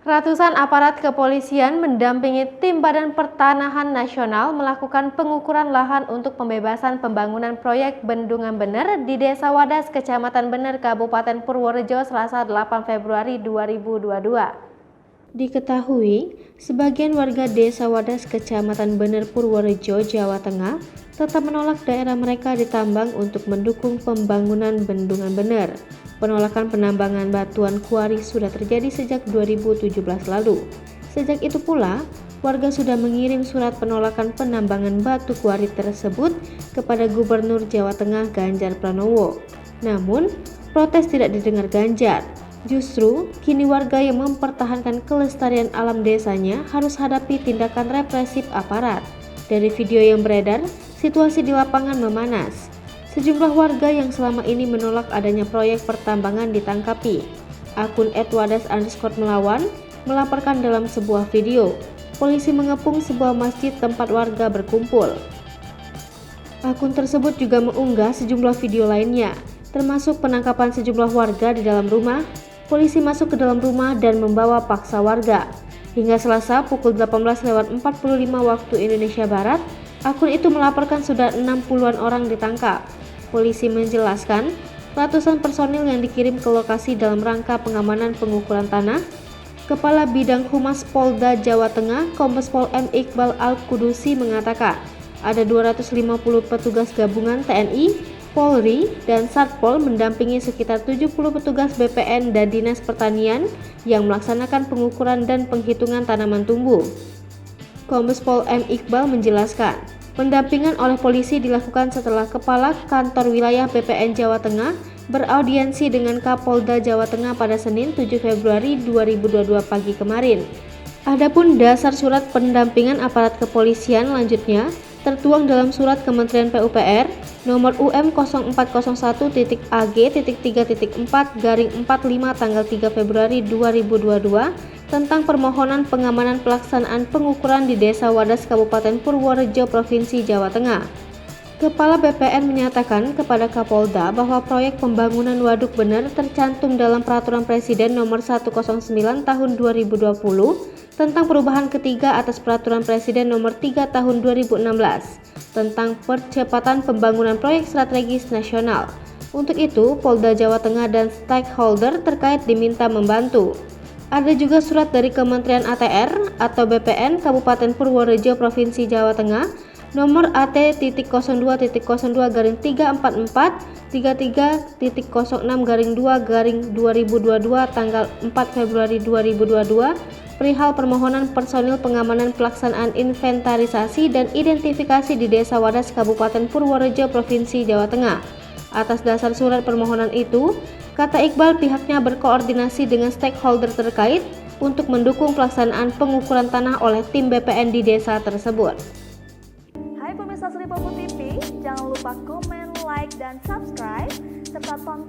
Ratusan aparat kepolisian mendampingi tim Badan Pertanahan Nasional melakukan pengukuran lahan untuk pembebasan pembangunan proyek Bendungan Bener di Desa Wadas, Kecamatan Bener, Kabupaten Purworejo, Selasa 8 Februari 2022. Diketahui, sebagian warga Desa Wadas, Kecamatan Bener, Purworejo, Jawa Tengah tetap menolak daerah mereka ditambang untuk mendukung pembangunan Bendungan Bener. Penolakan penambangan batuan kuari sudah terjadi sejak 2017 lalu. Sejak itu pula, warga sudah mengirim surat penolakan penambangan batu kuari tersebut kepada Gubernur Jawa Tengah Ganjar Pranowo. Namun, protes tidak didengar Ganjar. Justru, kini warga yang mempertahankan kelestarian alam desanya harus hadapi tindakan represif aparat. Dari video yang beredar, situasi di lapangan memanas. Sejumlah warga yang selama ini menolak adanya proyek pertambangan ditangkapi. Akun @wadas_melawan melaporkan dalam sebuah video, polisi mengepung sebuah masjid tempat warga berkumpul. Akun tersebut juga mengunggah sejumlah video lainnya, termasuk penangkapan sejumlah warga di dalam rumah. Polisi masuk ke dalam rumah dan membawa paksa warga. Hingga Selasa pukul 18.45 waktu Indonesia Barat, akun itu melaporkan sudah 60-an orang ditangkap. Polisi menjelaskan, ratusan personil yang dikirim ke lokasi dalam rangka pengamanan pengukuran tanah. Kepala Bidang Humas Polda Jawa Tengah, Kombes Pol M. Iqbal Al-Kudusi mengatakan, ada 250 petugas gabungan TNI, Polri, dan Satpol mendampingi sekitar 70 petugas BPN dan Dinas Pertanian yang melaksanakan pengukuran dan penghitungan tanaman tumbuh. Kombes Pol M. Iqbal menjelaskan, pendampingan oleh polisi dilakukan setelah Kepala Kantor Wilayah BPN Jawa Tengah beraudiensi dengan Kapolda Jawa Tengah pada Senin 7 Februari 2022 pagi kemarin. Adapun dasar surat pendampingan aparat kepolisian lanjutnya tertuang dalam surat Kementerian PUPR nomor UM 0401.AG.3.4/45 tanggal 3 Februari 2022 tentang permohonan pengamanan pelaksanaan pengukuran di Desa Wadas, Kabupaten Purworejo, Provinsi Jawa Tengah. Kepala BPN menyatakan kepada Kapolda bahwa proyek pembangunan Waduk Bener tercantum dalam Peraturan Presiden Nomor 109 Tahun 2020 tentang perubahan ketiga atas Peraturan Presiden Nomor 3 Tahun 2016 tentang percepatan pembangunan proyek strategis nasional. Untuk itu, Polda Jawa Tengah dan stakeholder terkait diminta membantu. Ada juga surat dari Kementerian ATR atau BPN Kabupaten Purworejo, Provinsi Jawa Tengah nomor AT.02.0344-33.06-2/2022 tanggal 4 Februari 2022 perihal permohonan personil pengamanan pelaksanaan inventarisasi dan identifikasi di Desa Wadas, Kabupaten Purworejo, Provinsi Jawa Tengah. Atas dasar surat permohonan itu, kata Iqbal, pihaknya berkoordinasi dengan stakeholder terkait untuk mendukung pelaksanaan pengukuran tanah oleh tim BPN di desa tersebut. Hai pemirsa Sri Popo TV, jangan lupa komen, like, dan subscribe, serta tonton